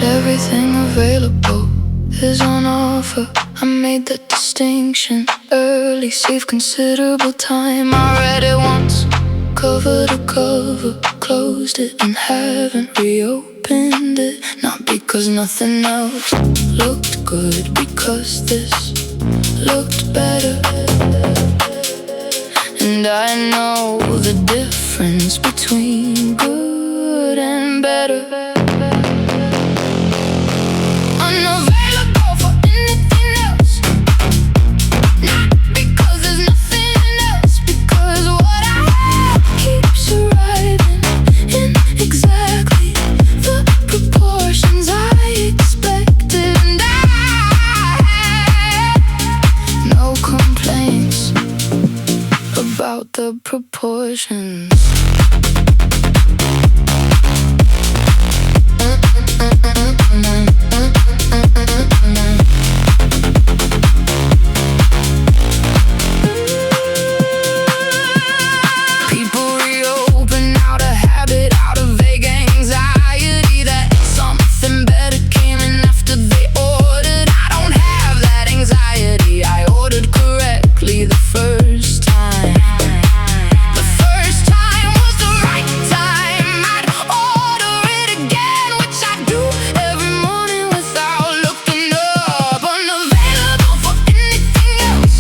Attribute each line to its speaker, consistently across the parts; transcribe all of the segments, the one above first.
Speaker 1: Not everything available is on offer. I made that distinction early, save considerable time. I read it once, cover to cover, closed it and haven't reopened it. Not because nothing else looked good, because this looked better. And I know the difference between good and better. Unavailable for anything else, not because there's nothing else, because what I have keeps arriving in exactly the proportions I expected. And I have no complaints about the proportions. People reopen out of habit, out of vague anxiety that something better came in after they ordered. I don't have that anxiety. I ordered correctly the first time. The first time was the right time. I'd order it again, which I do every morning without looking up. Unavailable for anything else,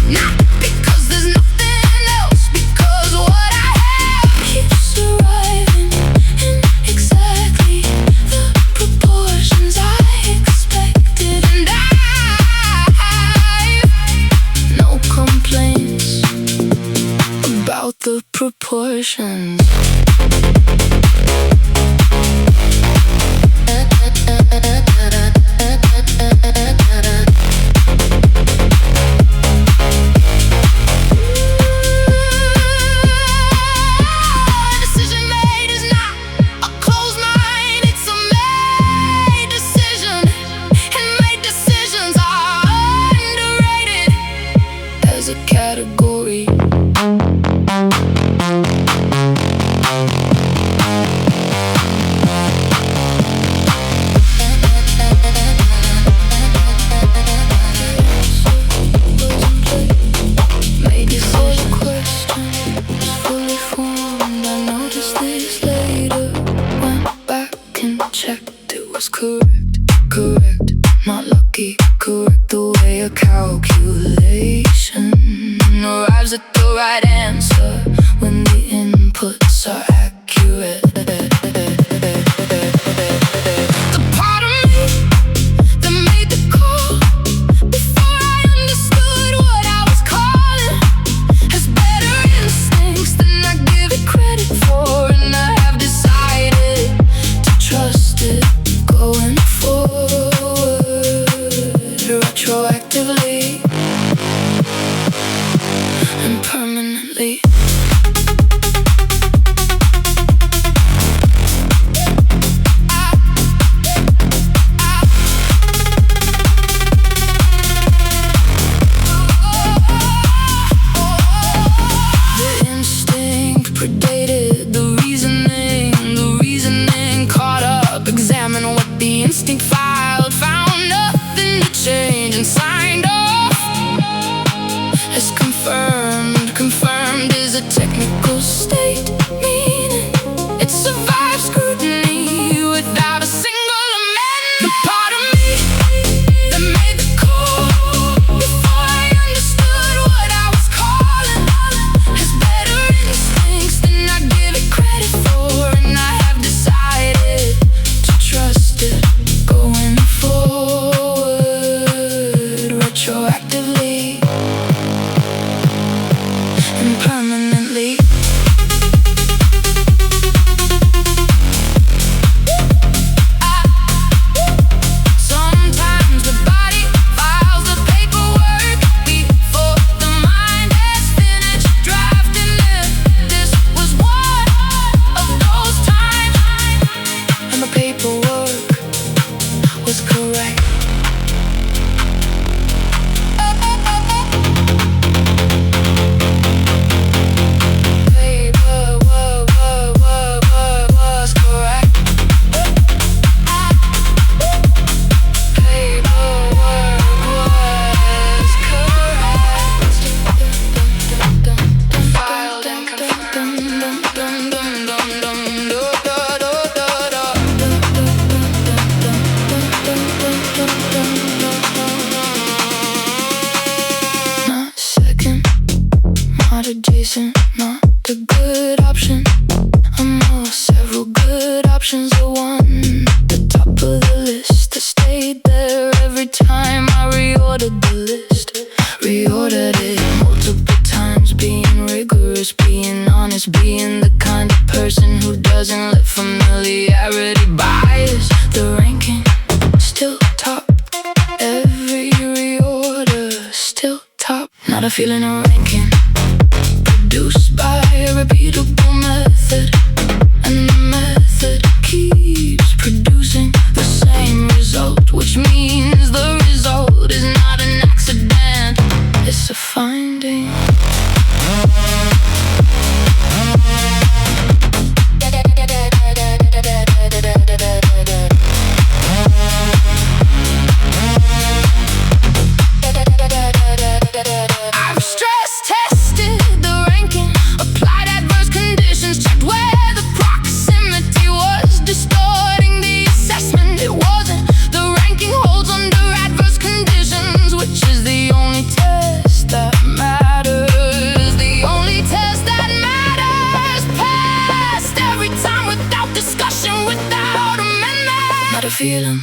Speaker 1: not because there's nothing else, because what I have keeps arriving in exactly the proportions I expected. And I've no complaints about the proportions. Decision made is not a closed mind, it's a made decision. And made decisions are underrated as a category. doesn't let familiarity bias. The ranking still top, every reorder still top. Not a feeling of ranking, produced by a repeatable method, and the method keeps producing the same result, which means the result is not an accident, it's a finding. I've stress tested the ranking, applied adverse conditions, checked where the proximity was distorting the assessment. It wasn't. The ranking holds under adverse conditions, which is the only test that matters. The only test that matters. Passed every time without discussion, without amendment. Not a feeling.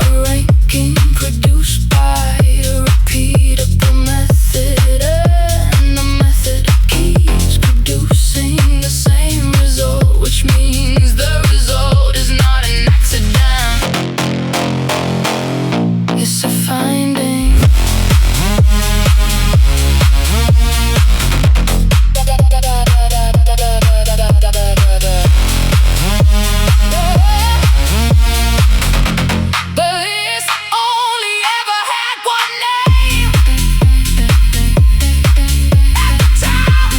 Speaker 1: A ranking produced by a repeatable method, and the method keeps producing the same result, which means the result is not an accident, it's a finding. But it's only ever had one name. At the top,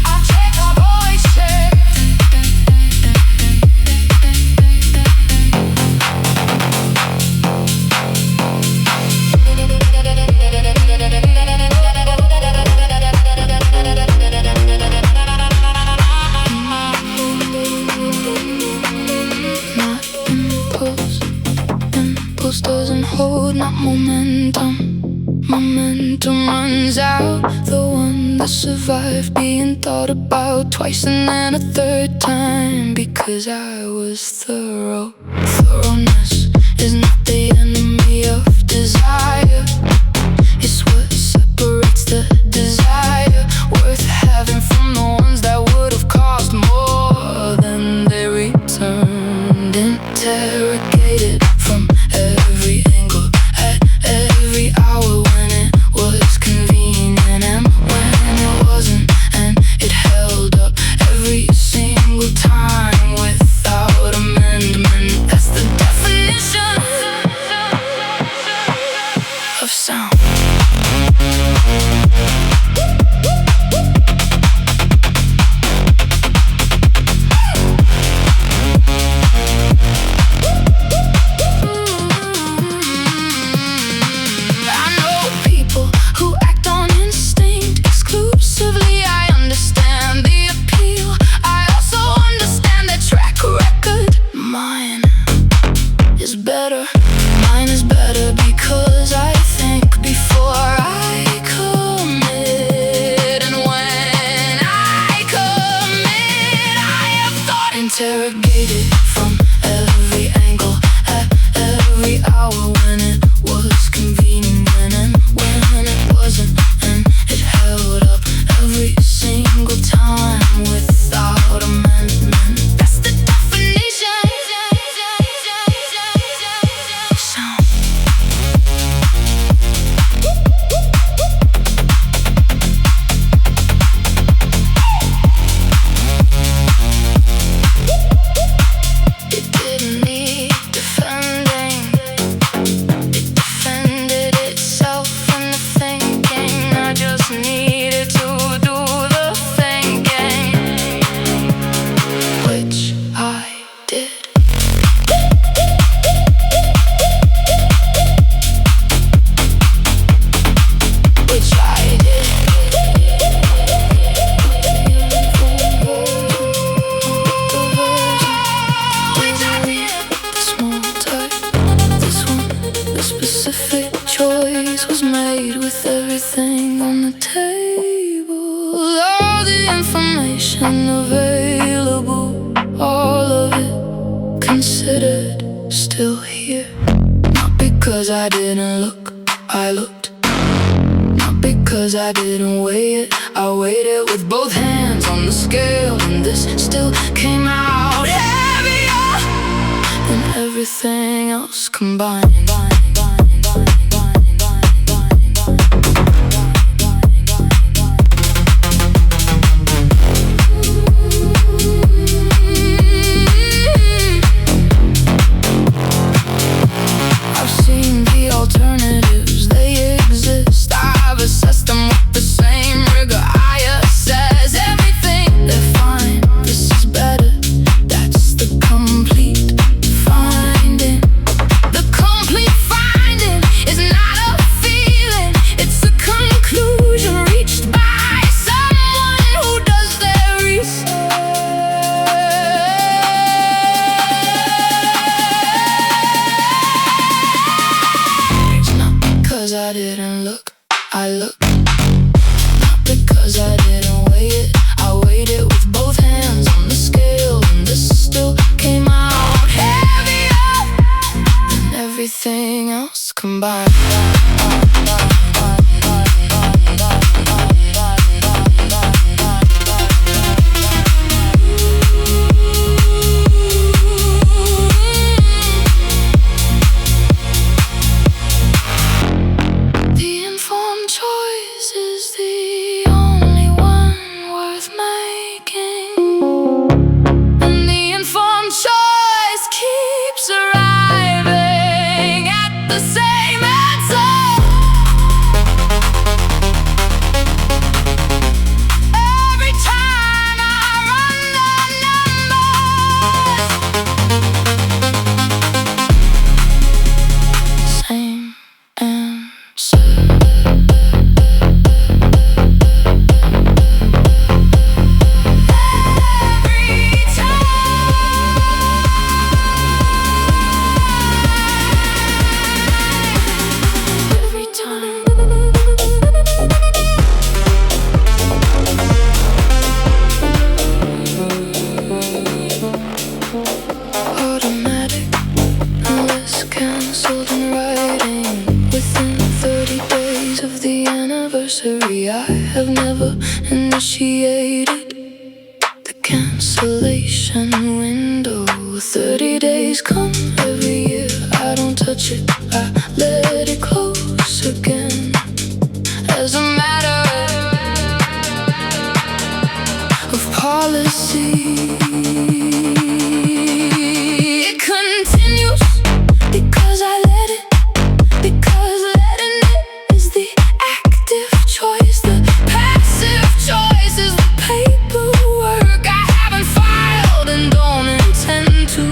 Speaker 1: I'll check our voices. Not impulse. Impulse doesn't hold, not momentum. Momentum runs out. The one that survived being thought about twice and then a third time, because I was thorough. Thoroughness is not the enemy of desire, it's what separates the desire worth having from the ones that would have cost more than they returned. Interrogated from every angle, at every hour when it was convenient and when it wasn't, and it held up every single time without amendment. That's the definition of sound. I know people who act on instinct exclusively. I understand the appeal, I also understand their track record. Mine is better, mine is better because I think before I commit, and when I commit, I have thought. Interrogated from every angle, at every hour when it was convenient and when it wasn't, and it held up every single time without amendment. That's the definition of sound. It didn't need defending, it defended itself in the thinking. I just needed to do the thinking, which I did. Which I did. The small type, this one, the specific choice was made with everything on the table. All the information available, all of it considered, still here. Not because I didn't look, I looked. Not because 'cause I didn't weigh it. I weighed it with both hands on the scale, and this still came out heavier than everything else combined. I've seen the alternatives, they exist. I've assessed them with the same rigor I assess everything. They're fine, this is better. That's the complete finding. The complete finding is not a feeling, it's a conclusion reached by someone who does their research. It's not because I didn't look, I looked. Not because I didn't weigh it, I weighed it with both hands on the scale, and this still came out heavier than everything else combined. The informed choice is the only one worth making, and the informed choice keeps arriving at the same answer. Every time I run the numbers, same answer. Every time. Automatic, unless cancelled in writing. Within 30 days of the anniversary, I have never initiated the cancellation window. 30 days come every year, I don't touch it, I let it close again. As a matter of policy, it continues because I let it, because letting it is the active choice. The passive choice is the paperwork I haven't filed and don't intend to.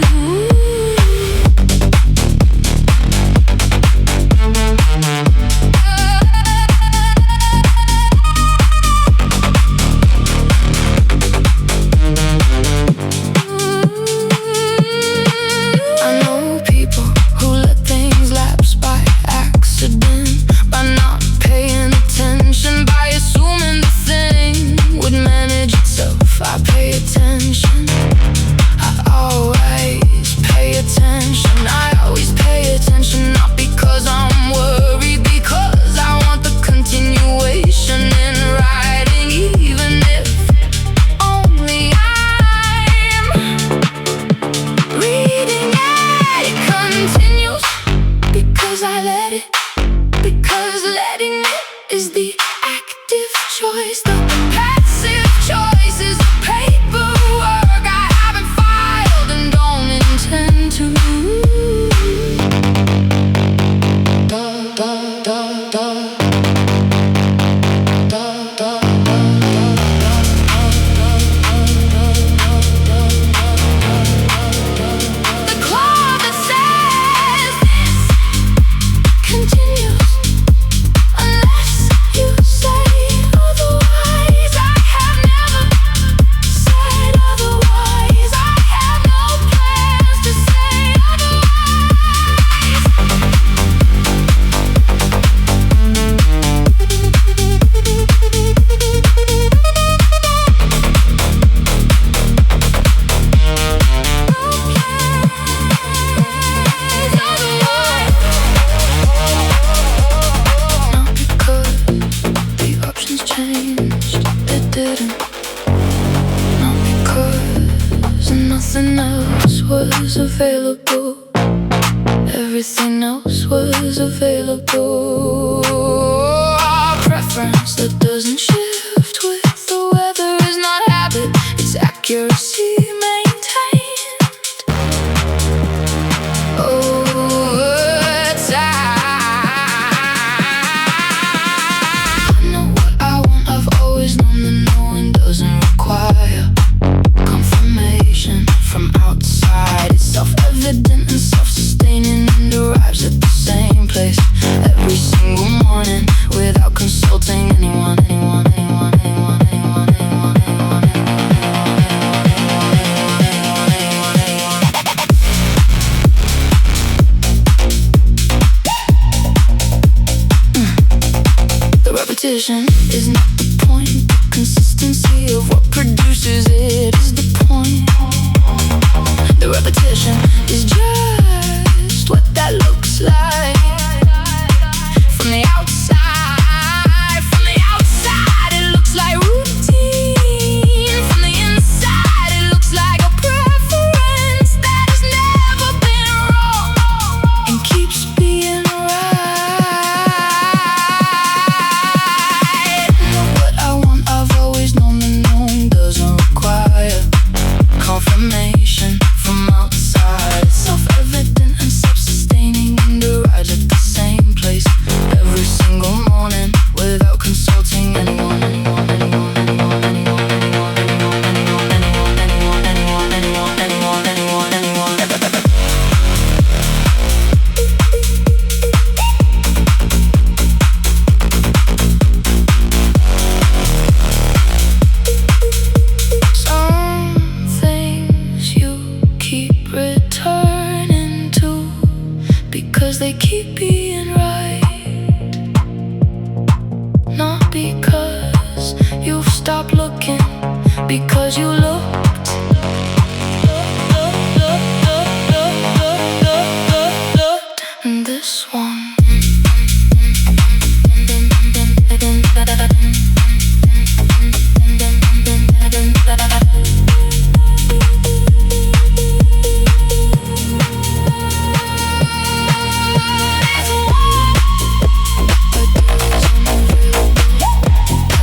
Speaker 1: nothing else was available. Everything else was available. Preference that doesn't shift with the weather is not habit, it's accuracy maintained over time. I know what I want, I've always known that knowing doesn't require confirmation from outside. It's self-evident and self-sustaining and arrives at the same place every single morning without consulting anyone, anyone, anyone, anyone, anyone, anyone, anyone, The repetition is not the point. The consistency of what produces it is the point. The repetition is just what that looks like from the outside. From the outside, it looks like routine. From the inside, it looks like a preference that has never been wrong and keeps being right. Know what I want, I've always known that knowing doesn't require confirmation from outside. It's self-evident and self-sustaining and arrives at the same place every single morning without consulting anyone, anyone, anyone, anyone, anyone, anyone, anyone, anyone, anyone, anyone, anyone, anyone, anyone, anyone, anyone. Some things you keep returning to because they keep being right, not because you've stopped looking, because you looked. And this one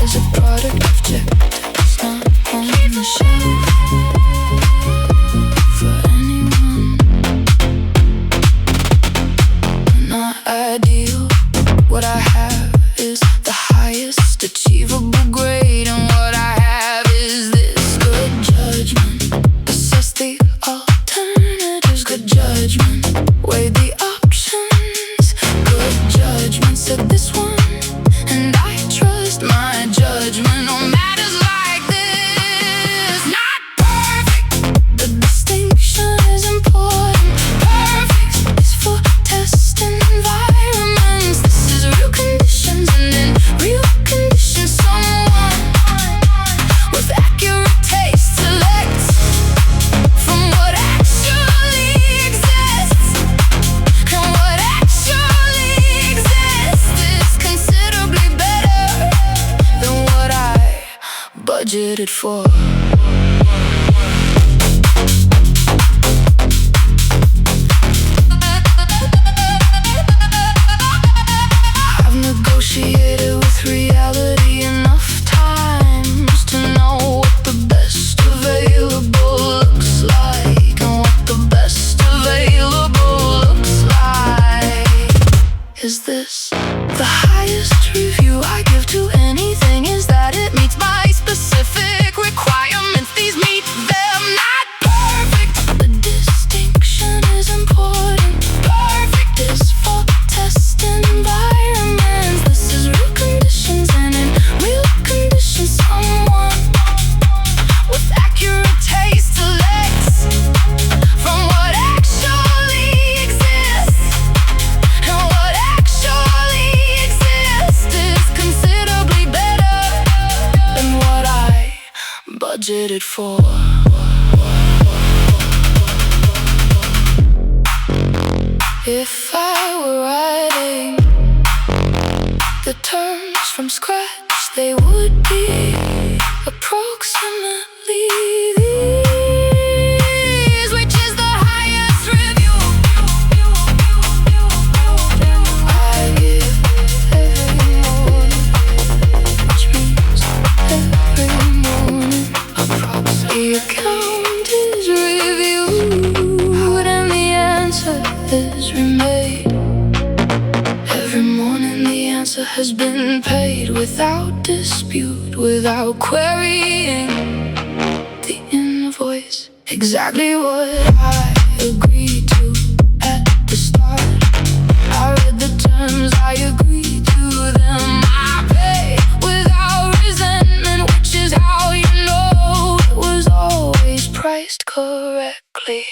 Speaker 1: as a product object, it's not on the shelf for anyone. Not ideal. What I have is the highest achievable grade, and what I have is this good judgment. Assess the alternatives, good judgment. Weigh the options, good judgment. Said this one, and I trust my judgment on matters like this. Not perfect, the distinction is important. Perfect is for test environments. This is real conditions, and in real conditions, someone with accurate taste selects from what actually exists. And what actually exists is considerably better than what I budgeted for. I've negotiated with reality enough times to know what the best available looks like, and what the best available looks like. Is this the highest review I give to anything? Is that it meets my specific requirements? These meet them. Not perfect, the distinction is important. Perfect is for test environments. This is real conditions, and in real conditions, someone with accurate taste selects from what actually exists. And what actually exists is considerably better than what I budgeted for. If I were writing the terms from scratch, they would be approximately these. has been paid without dispute, without querying the invoice. Exactly what I agreed to at the start. I read the terms, I agreed to them. I pay without resentment, which is how you know it was always priced correctly.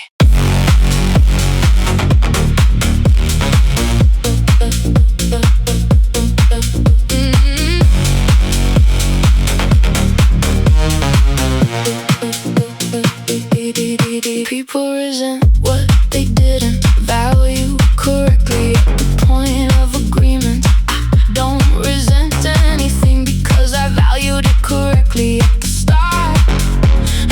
Speaker 1: People resent what they didn't value correctly at the point of agreement. I don't resent anything because I valued it correctly at the start.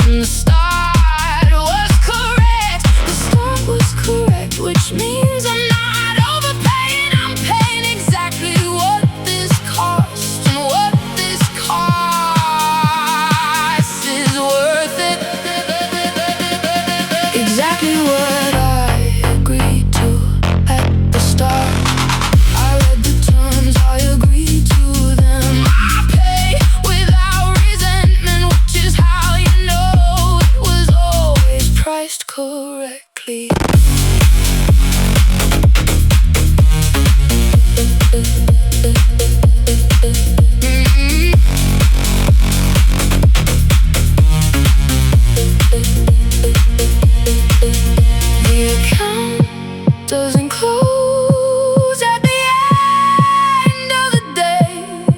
Speaker 1: And the start was correct. The start was correct, which means I'm not overpaying. I'm paying exactly what this costs, and what this cost is worth it. Exactly what I agreed to at the start. I read the terms, I agreed to them. I pay without resentment, which is how you know it was always priced correctly. The account doesn't close at the end of the day.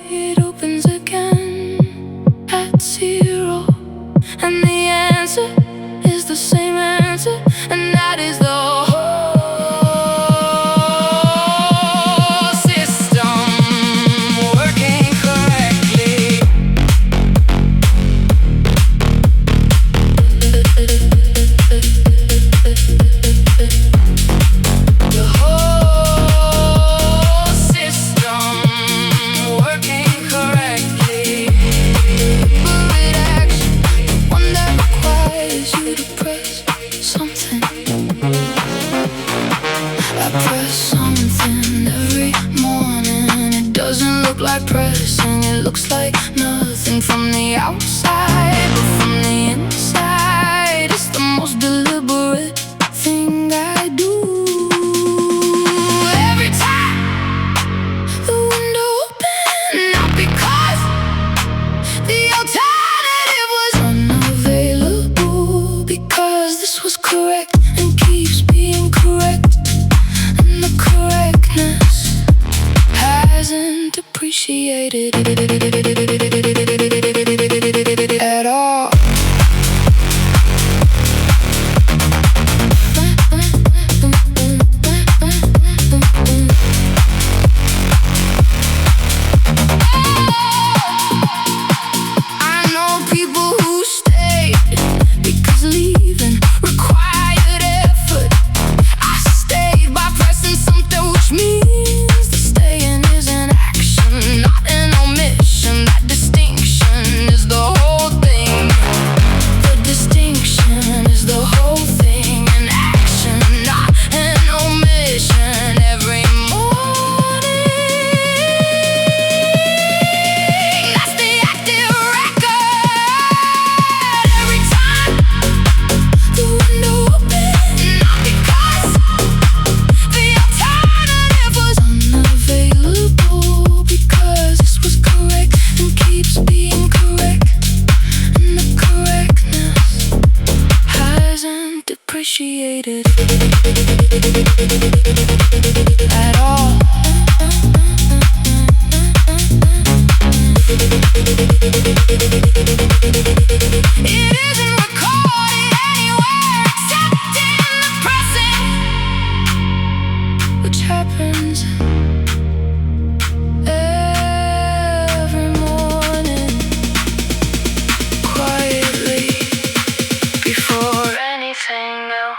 Speaker 1: It opens again at 0. And the answer is the same answer, and that is the whole system working correctly. The whole system working correctly. Deliberate action, the one that requires you to press something. I press something every morning. It doesn't look like pressing, it looks like nothing from the outside, but from the inside, it's the most deliberate thing I do. Every time the window opened, not because the alternative was unavailable, because this was correct and keeps being correct, and the correctness hasn't appreciated at all. I know people who stayed because leaving required effort. I stayed by pressing something, which means the staying is an action, not an omission. That distinction is the whole thing. The distinction is the whole thing. An action, not an omission. Every morning, that's the active record. Every time the window opened, not because the alternative was unavailable, because this was correct and keeps being correct, and the correctness hasn't depreciated at all. It isn't recorded anywhere except in the pressing, which happens every morning, quietly, before anything else.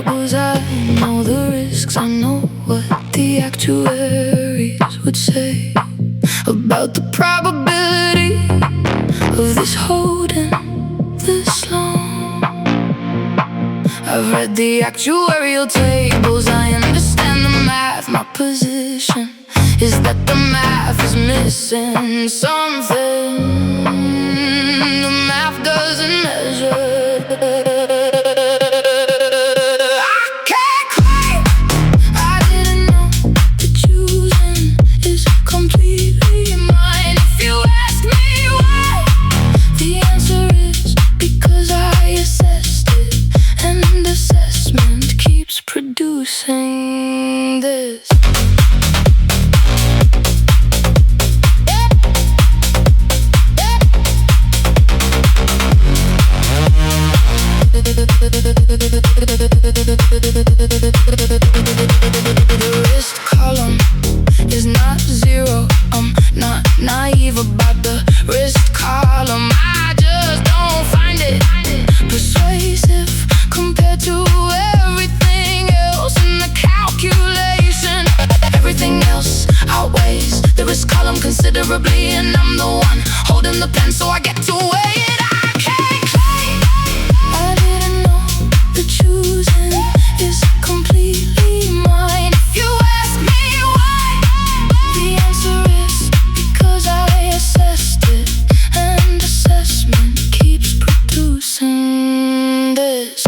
Speaker 1: troubles, I know the risks, I know what the actuaries would say about the probability of this holding this long. I've read the actuarial tables, I understand the math. My position is that the math is missing something the math doesn't measure. Producing this. The risk column is not zero. I'm not naive about the risk column. I just don't find it persuasive compared to everything else in the calculation. Everything else outweighs the risk column considerably, and I'm the one holding the pen, so I get to weigh it. I can't claim I didn't know the choosing is completely mine. If you ask me why, the answer is because I assessed it, and assessment keeps producing this.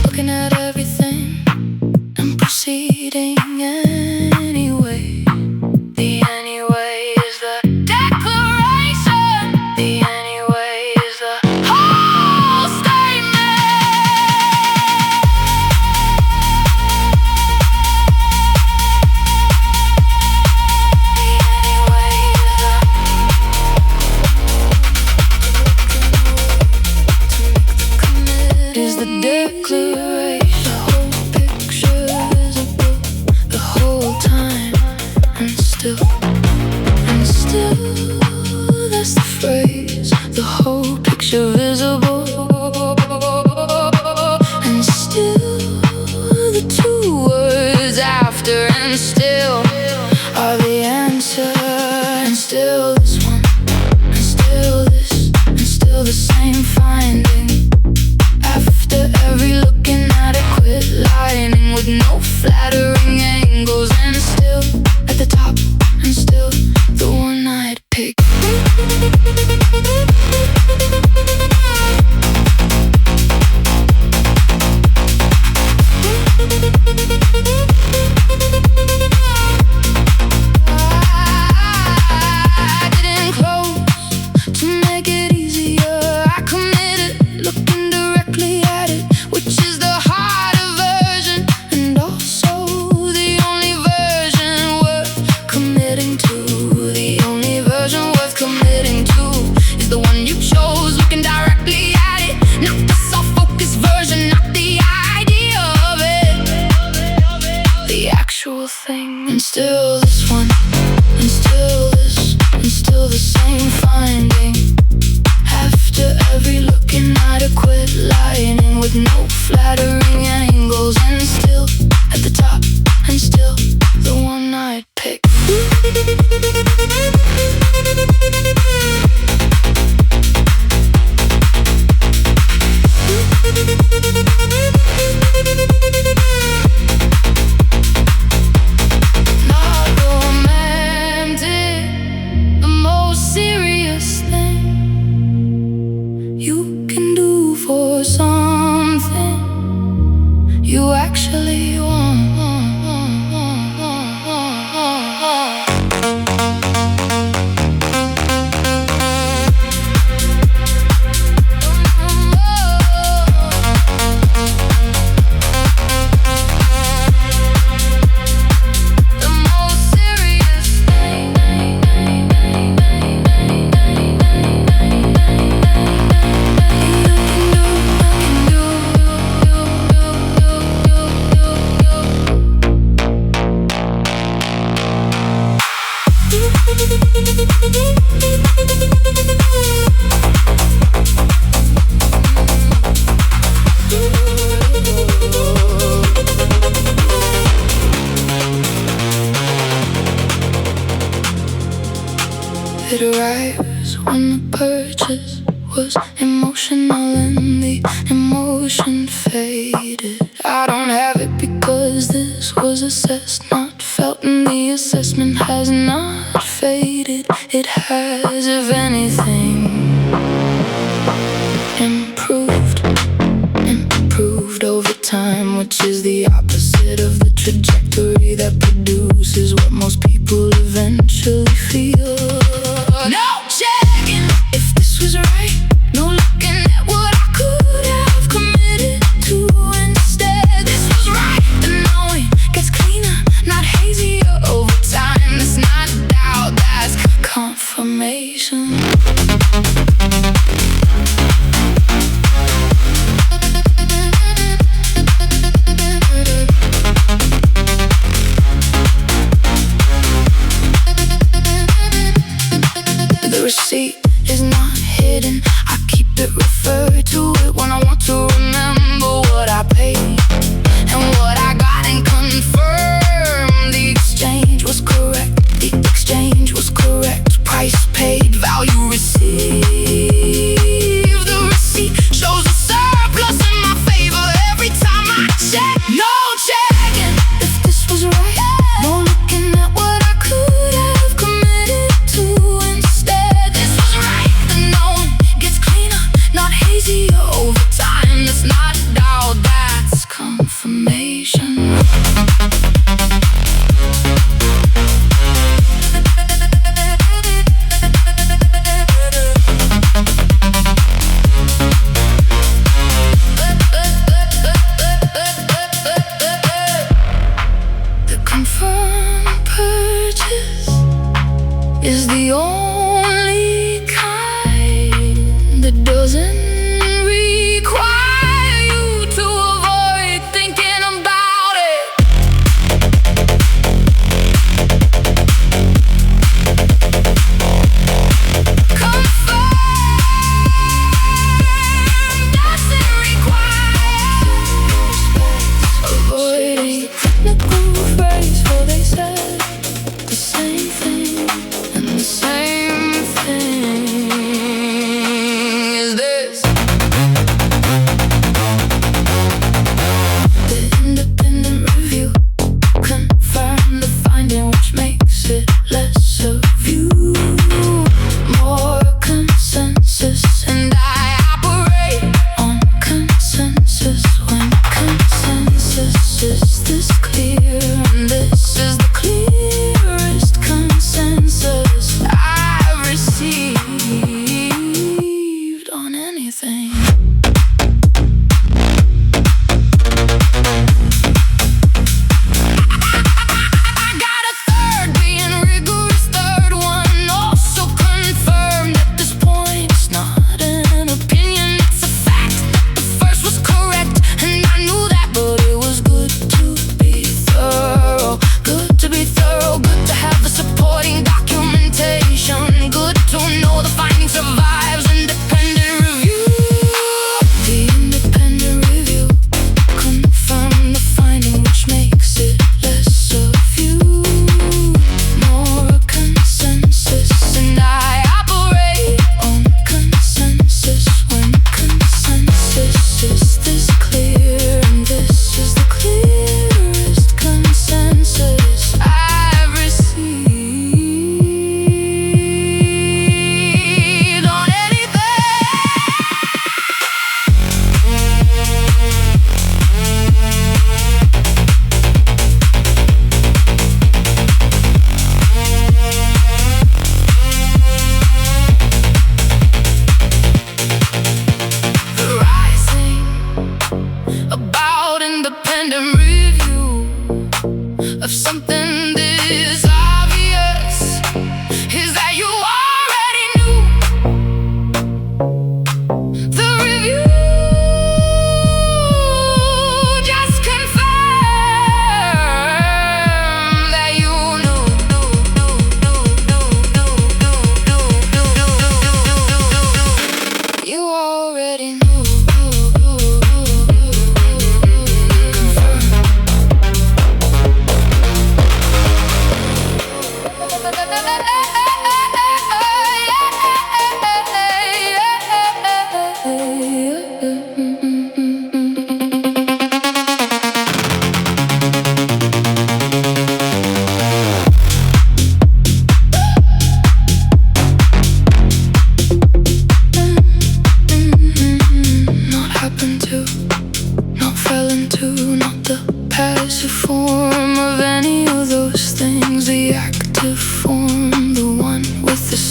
Speaker 1: Looking at everything and proceeding anyway. The anyway is the declaration. The anyway is the whole statement. Is the declaration, the whole picture visible the whole time, and still that's the phrase, the whole picture visible, and still the two words after, and still are the answer, and still this one, and still this, and still the same finding. After every look inadequate lining with no flattering angles, and still at the top, and still the one I'd pick. I didn't close to make it easier. I committed, looking directly at it, which is the harder version, and also the only version worth committing to. The only version worth committing to is the one you chose, looking directly at it, not the self-focused version, not the idea of it, the actual thing. And still this one, and still this, and still the same finding. After every look inadequate lining with no flattering angles, and still at the top, and still the one I'd pick. Not romantic, the most serious thing you can do for something you actually want. The most serious thing you can do. emotional and the emotion faded. I don't have it because this was assessed, not felt, and the assessment has not faded. It has, if anything, improved over time, which is the opposite of the trajectory that produces what most people eventually feel. No checking if this was right, no looking at what I could have committed to instead. This was right, the knowing gets cleaner, not hazier over time. That's not doubt, that's confirmation.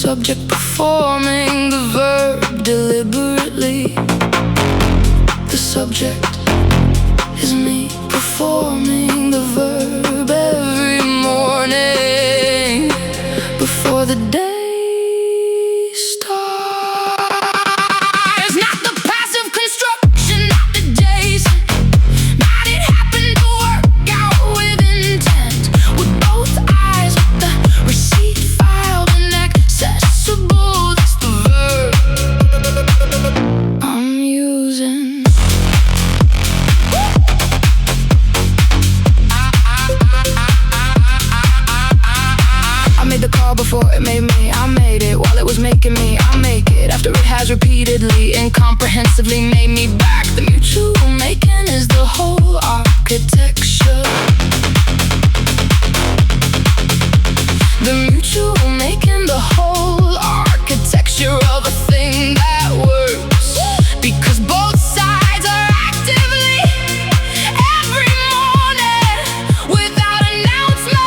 Speaker 1: Subject performing the verb deliberately. The subject is me performing the verb every morning before the day starts. Not the passive construction, not adjacent. Not it happened to work out with intent. With both eyes with the receipt filed and accessible. That's the verb I'm using. I made the call before it made me. I made it while it was making me. I make it after it has repeatedly, incomprehensibly made me back. The mutual making is the whole architecture. The mutual making the whole architecture of a thing that works. Because both sides are actively every morning without announcement.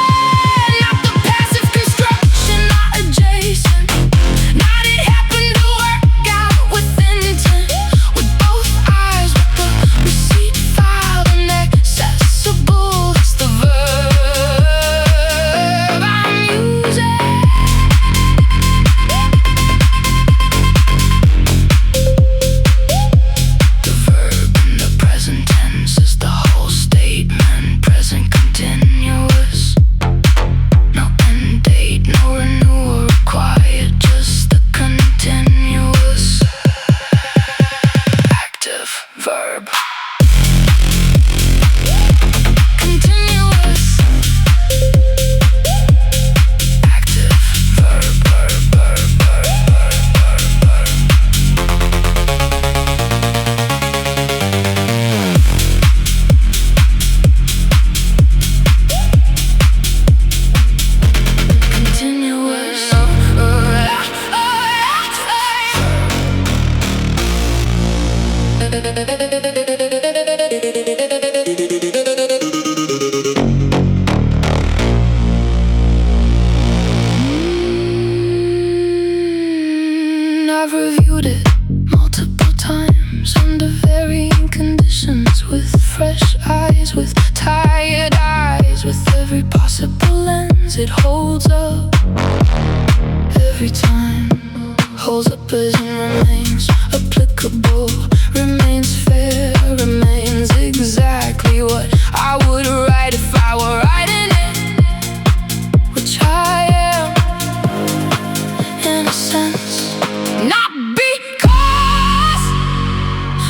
Speaker 1: Not the passive construction, not adjacent. Not it happened to work out with intent. With both eyes with the receipt filed and accessible. It's the verb I'm using. The verb in the present tense is the whole statement, present continuous. No end date, no renewal required, just the continuous active verb. Continuous active verb, verb, verb, verb, verb, continuous. I've reviewed it multiple times under varying conditions, with fresh eyes, with tired eyes, with every possible lens. It holds up every time. Holds up as in remains applicable, remains fair, remains exactly what I would write if I were writing it, which I am in a sense. Not because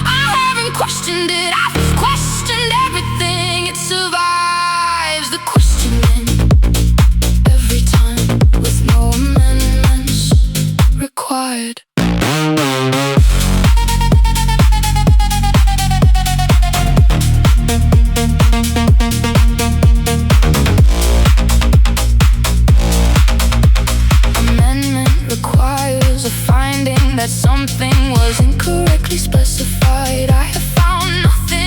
Speaker 1: I haven't questioned it, I've questioned everything. It survives the questioning every time, with no amendments required. Amendment requires a finding that something was incorrectly specified. I have found nothing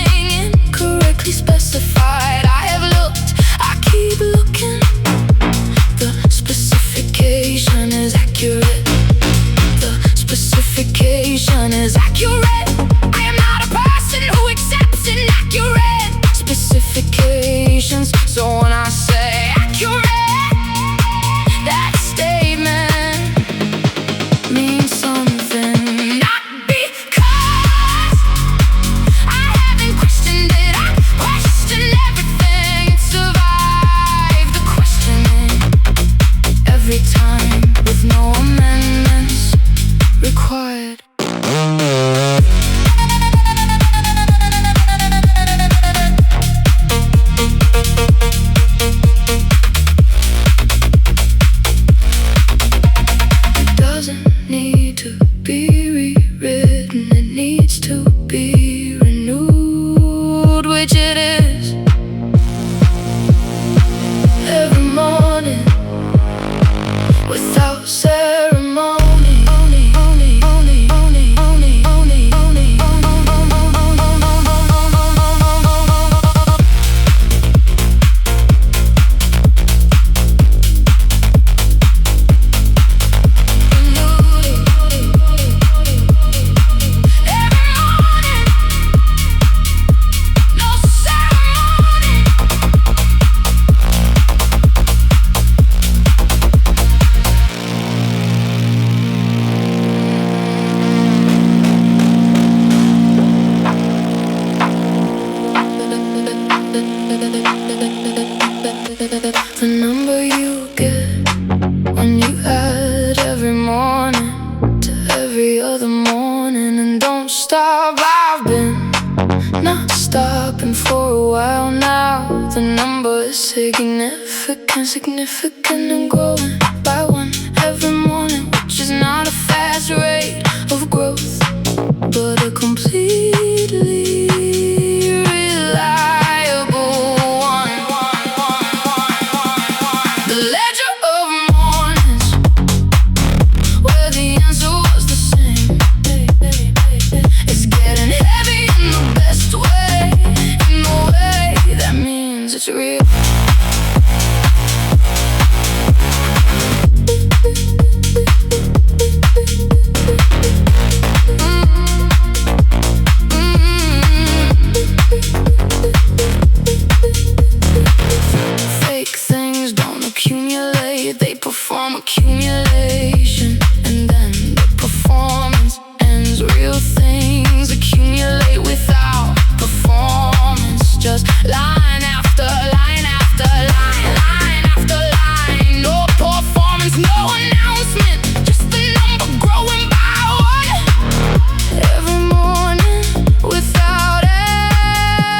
Speaker 1: which it is. Every morning, without ceremony. The number you get when you add every morning to every other morning, and don't stop. I've been not stopping for a while now. The number is significant and growing by one every morning, which is not a fast rate of growth, but a completely reliable one. The ledger of mornings, where the answer was the same. It's getting heavy in the best way, in the way that means it's real. Fake things don't accumulate, they perform accumulation, and then the performance ends. Real things accumulate without performance, just line after line after line, line after line. No performance, no announcement, just the number growing by one. Every morning without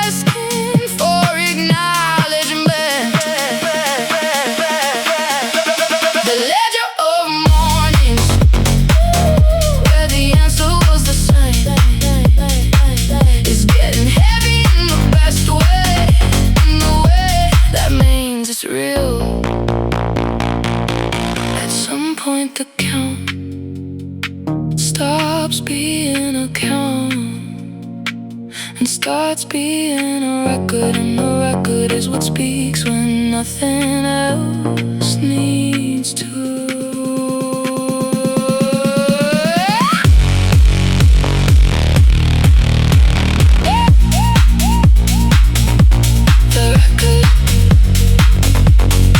Speaker 1: asking for acknowledgement. The ledger of mornings, where the answer was the same, is getting heavy in the best way, in the way that means it's real. At some point the count stops being a count and starts being a record, and the record is what speaks when nothing else needs to. The record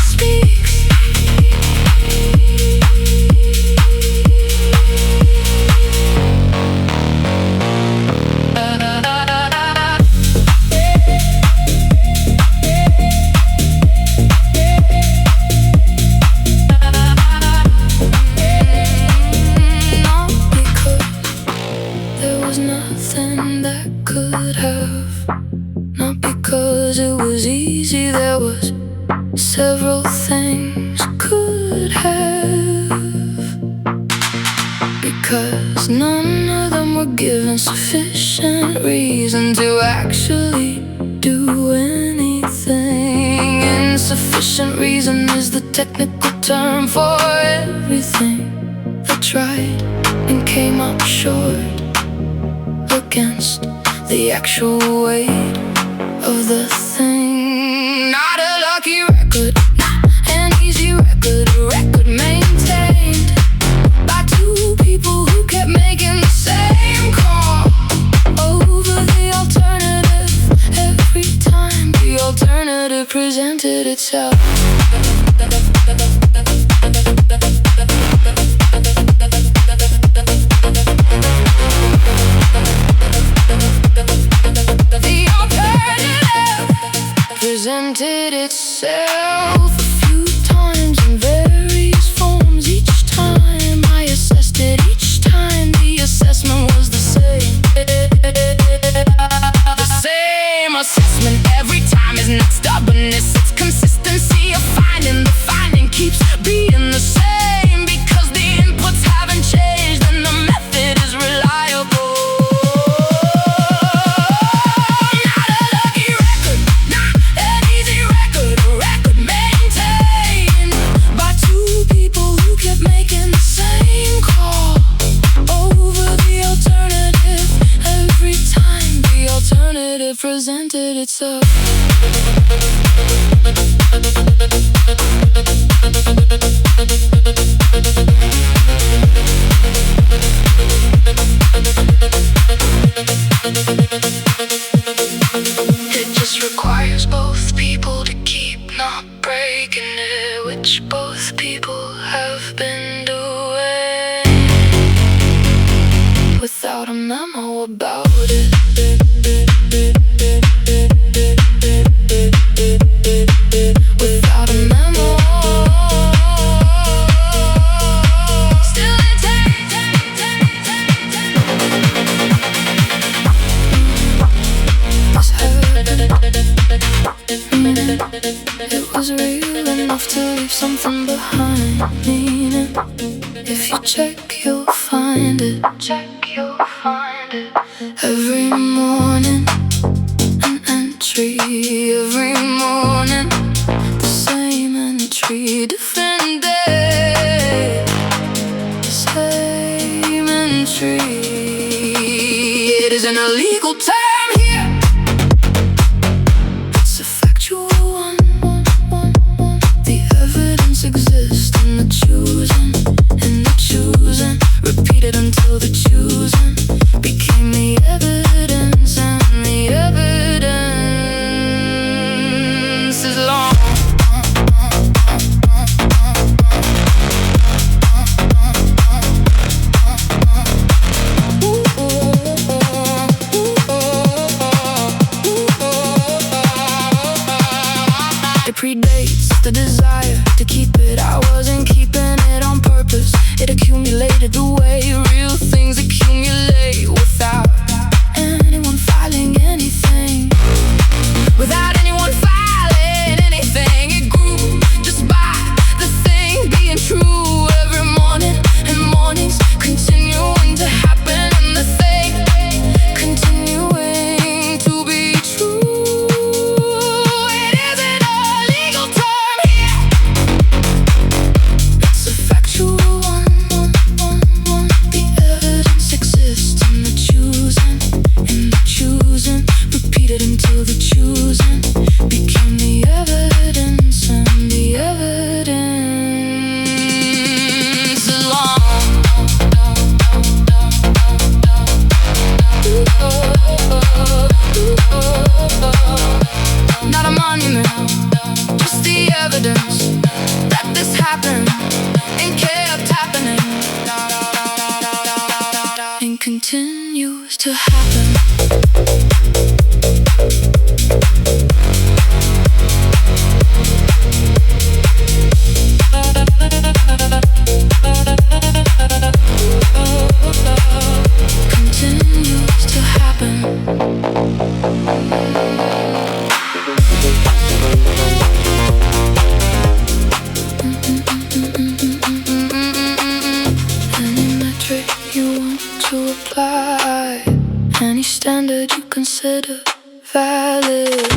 Speaker 1: speaks. Not because there was nothing that could have, not because it was easy. There was several things could have, because none of them were given sufficient reason to actually do anything. Insufficient reason is the technical term for everything that tried and came up short against the actual weight of the thing. Not a lucky record, not an easy record, a record maintained by two people who kept making the same call over the alternative. Every time the alternative presented itself. The alternative presented itself a few times in various forms. Each time I assessed it, each time the assessment was the same. The same assessment every time is not stubbornness, it's consistency of finding. The finding keeps being the same because the inputs haven't changed and the method is reliable. Not a lucky it presented itself. It just requires both people to keep not breaking it, which both people have been doing without a memo about it. Without a memo, still intact. This happened. It was real enough to leave something behind. Meaning, if you check, you'll find it. Check, you'll find it. Every morning, an entry. Every morning, the same entry. Different day, same entry. It isn't a legal term here. It's a factual one. The evidence exists in the choosing, in the choosing. Repeated until the choosing became the evidence, and the evidence is long. It predates the desire to keep it. I wasn't keeping it on purpose. It accumulated the way real things accumulate, without anyone filing anything. Without anyone filing anything. It grew just by the thing being true. Every morning and mornings continuing to happen, and the thing continuing to be true. It isn't a legal term here. It's a factual one. The evidence exists in the choosing, in the choosing. Repeated until the choosing became the evidence, and the evidence is long. Not a monument, just the evidence that this happened and kept happening and continues to happen. Continues to happen. Any metric you want to apply, any standard you consider valid,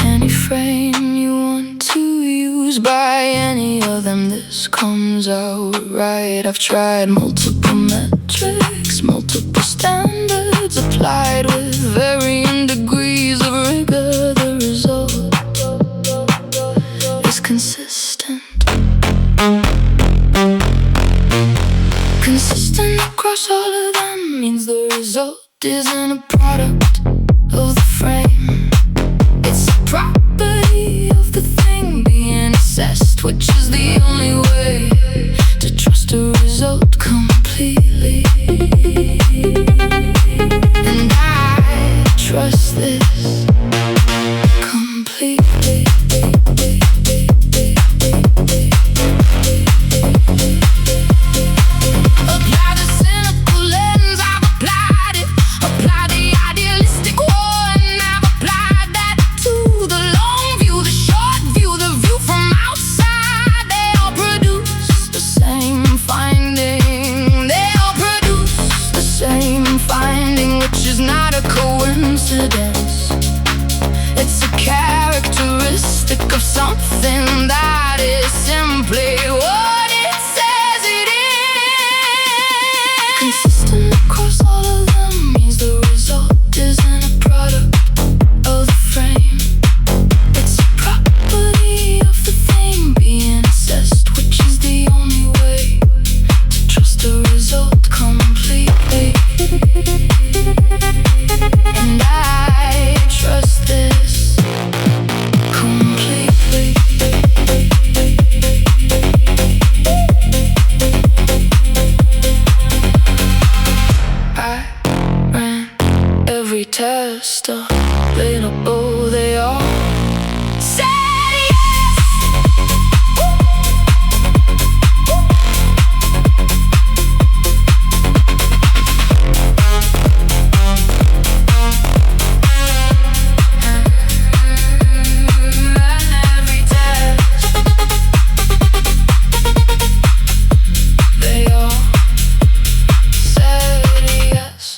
Speaker 1: any frame you want to use, by any of them this comes out right. I've tried multiple metrics, multiple standards applied with varying degrees of rigor. The result is consistent. Consistent across all of them means the result isn't a product of the frame. It's a property of the thing being assessed, which is the only way to trust a result completely. And I trust this completely. Apply the cynical lens, I've applied it. Apply the idealistic one, I've applied that to the long view, the short view, the view from outside. They all produce the same finding. They all produce the same finding, which is not a coincidence. unexplainable. They all said yes. Every test, they all said yes.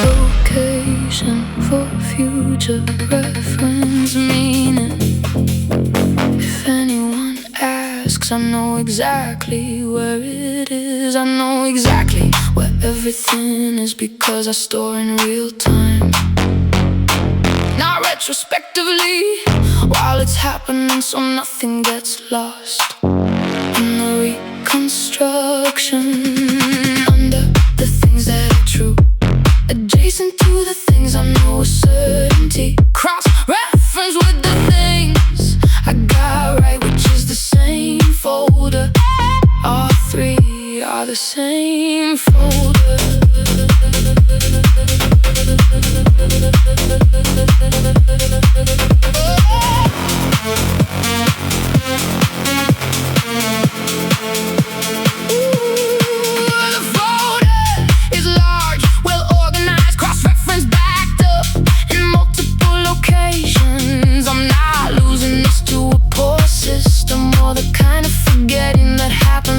Speaker 1: Location for future reference, meaning if anyone asks, I know exactly where it is. I know exactly where everything is, because I store in real time, not retrospectively, while it's happening, so nothing gets lost in the reconstruction. Under the things that are true, adjacent to the things I know with certainty, cross-reference with the things I got right, which is the same folder. All three are the same folder.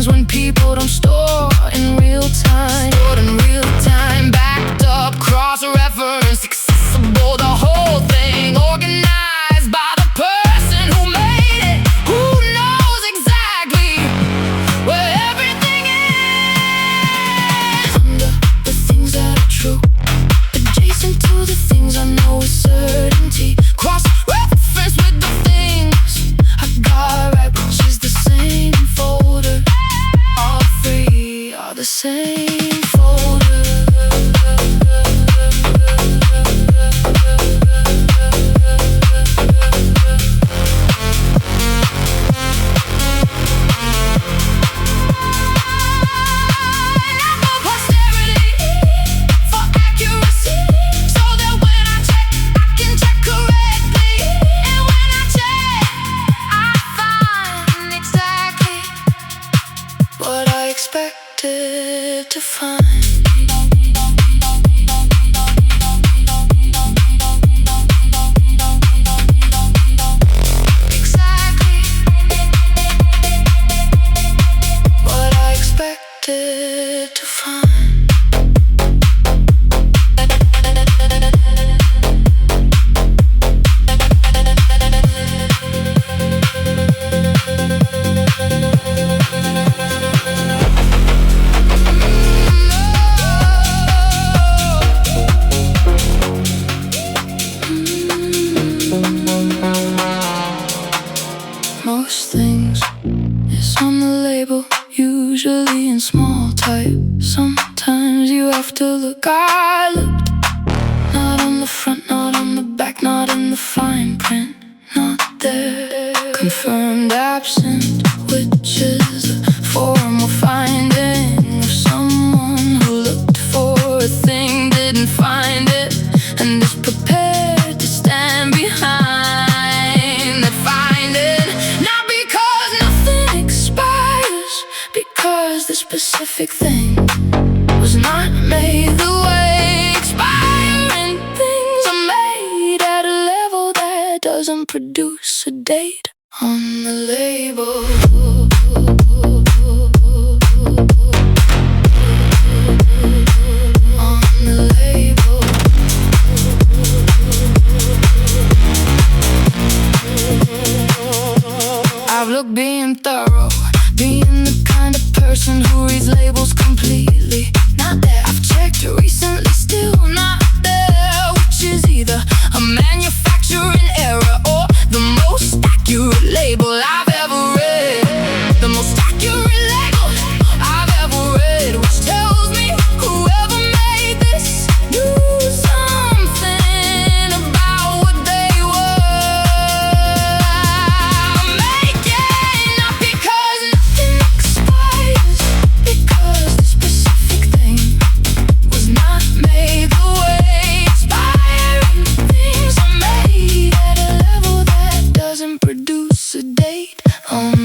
Speaker 1: When people don't store in real time, stored in real time, backed up, cross-reference, accessible, the whole thing, organized by the person who made it, who knows exactly where everything is. Under the things that are true, adjacent to the things I know with certainty, cross-reference with the things I got right, which is the same folder. All three are the same folder. Not for posterity, for accuracy, so that when I check, I can check correctly. And when I check, I find exactly what I expected to find. Exactly what I expected to find. Most things is on the label, usually in small type. Sometimes you have to look. I looked, not on the front, not on the back, not in the fine print, not there. Confirmed absent, which is a formal finding of someone who looked for a thing, didn't find it, and is prepared to stand behind that finding. Not because nothing expires, because the specific thing was not made the way expiring things are made, at a level that doesn't produce a date on the label. On the label. I've looked being thorough, being the kind of person who reads labels completely. Not there. I've checked recently, still not there, which is either a manufacturing error or the most accurate label I've ever read. The most accurate label I've ever read, which tells me whoever made this knew something about what they were making.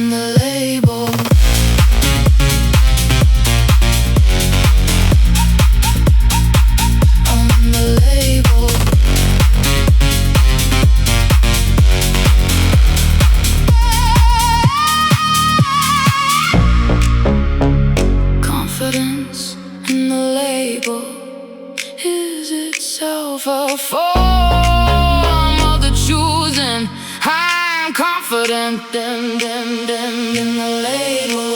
Speaker 1: on the label. On the label. Confidence in the label is itself a form of the choosing. I'm confident in the label.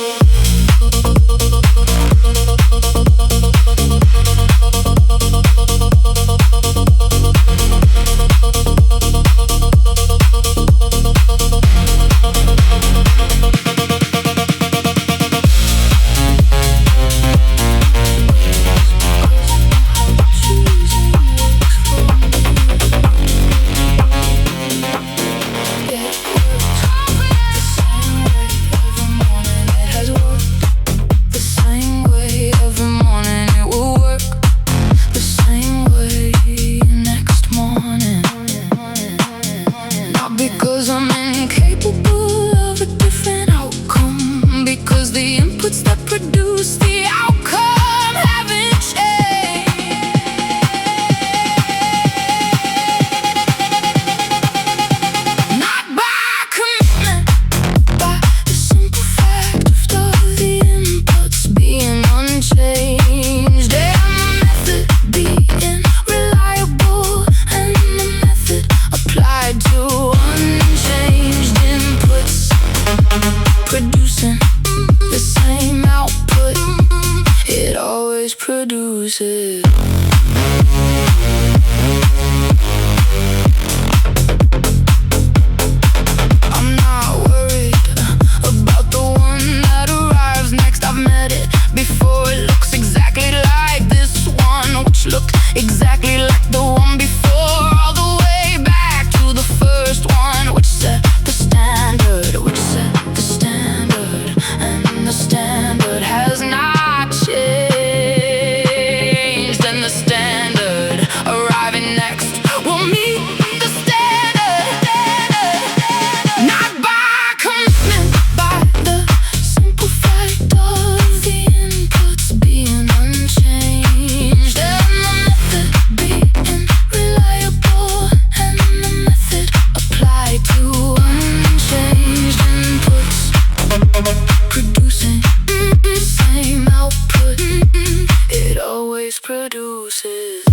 Speaker 1: Because I'm incapable of a different outcome, because the inputs that produce the outcome haven't changed. Not by commitment, by the simple fact of the inputs being unchanged, and the method being reliable, and the method applied to unchanged inputs, producing the same output it always produces. I'm not worried about the one that arrives next. I've met it before. It looks exactly like this one, which looked exactly like the one before, all the way back to the first one, which set the standard, which set the standard, and the standard has not changed, and the standard arriving next will meet the standard, not by commitment, by the simple fact of the inputs being unchanged, and the method being reliable, and the method applied to unchanged inputs, producing the same output it always produces.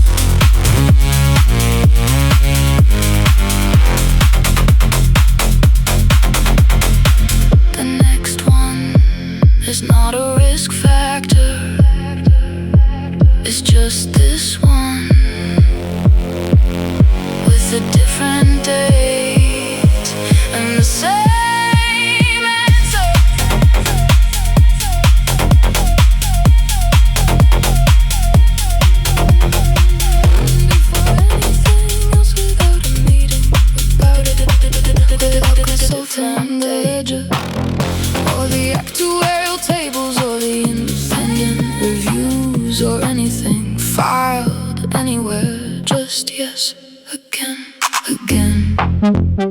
Speaker 1: The next one is not a risk factor, it's just this one with a different date and the same answer. Before anything else, without a meeting, without a consultant, the ledger, or the actuarial tables, or the independent reviews, or anything filed anywhere. Just yes, again, again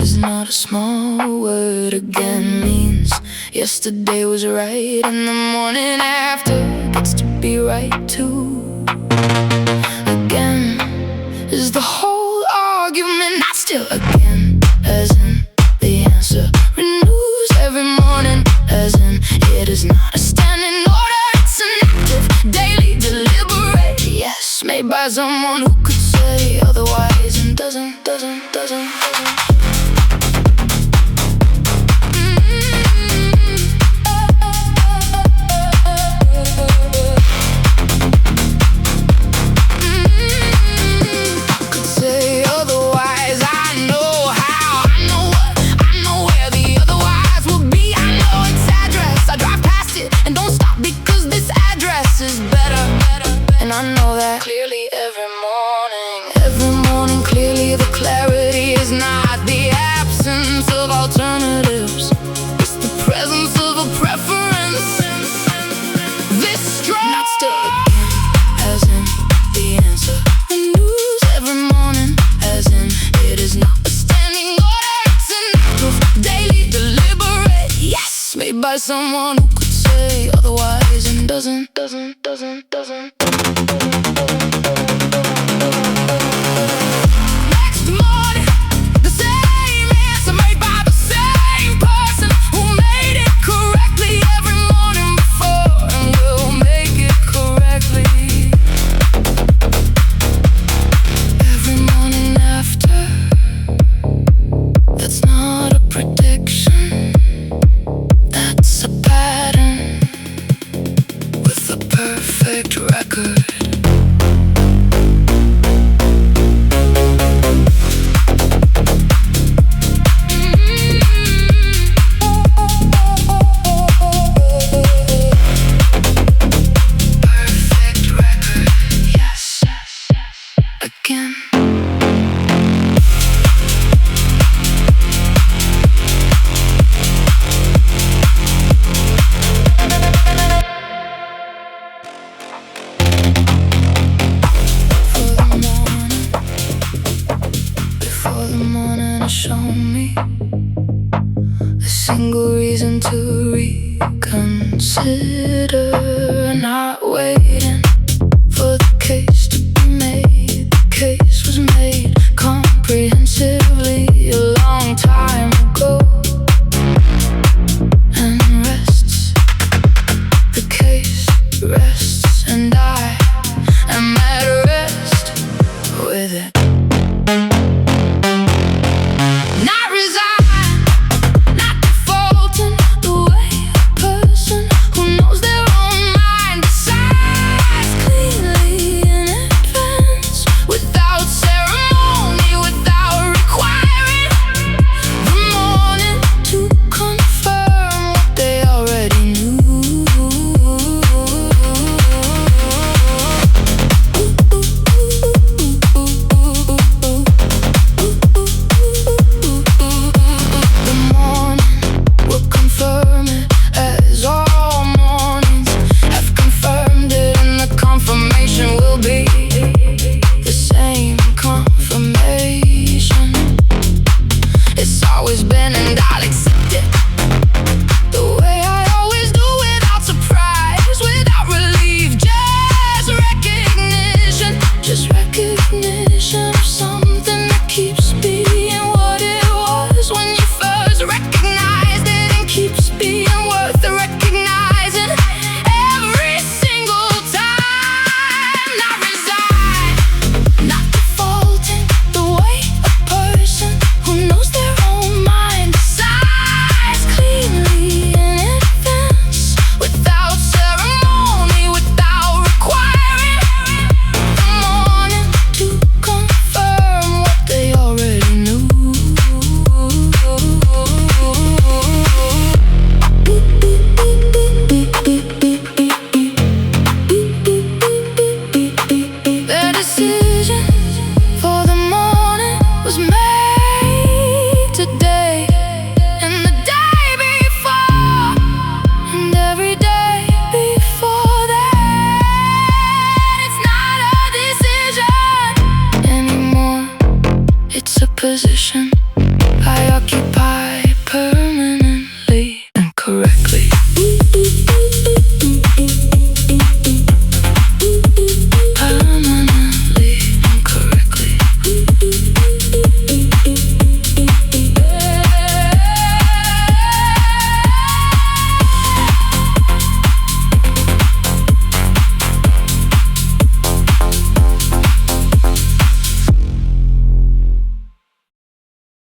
Speaker 1: is not a small word. Again means yesterday was right, and the morning after gets to be right too. Again is the whole argument, not still. Again, as in the answer renews every morning, as in it is not a standing order, it's an active, daily, deliberate yes, made by someone who could say otherwise and doesn't. Could say otherwise, I know how, I know what, I know where the otherwise will be. I know its address, I drive past it and don't stop because this address is better. And I know that clearly every morning clearly the clarity made by someone who could say otherwise and doesn't. Next morning, the same answer made by the same person who made it correctly every morning before and will make it correctly every morning after. That's not a prediction, that's a pattern with a perfect record. Perfect record, yes, again. Before the morning has shown me a single reason to reconsider. Not waiting for the case to be made. The case was made comprehensively a long time ago and rests. The case rests and I am at rest with it. Not resigned, not defaulting the way a person who knows their own mind decides cleanly in advance, without ceremony, without requiring the morning to confirm what they already knew. The morning will confirm it, as all mornings have confirmed it, and the confirmation will be the same confirmation. It's always been, and I'll accept it the way I always do, without surprise, without relief, just recognition of something that keeps being what it was when you first recognized it, and keeps being worth the recognizing every single time. Not resigned, not defaulting the way a person who knows their own mind decides cleanly in advance, without ceremony, without requiring the morning to confirm what they already knew. The decision for the morning was made today, and the day before, and every day before that. It's not a decision anymore, it's a position I occupy permanently and correctly.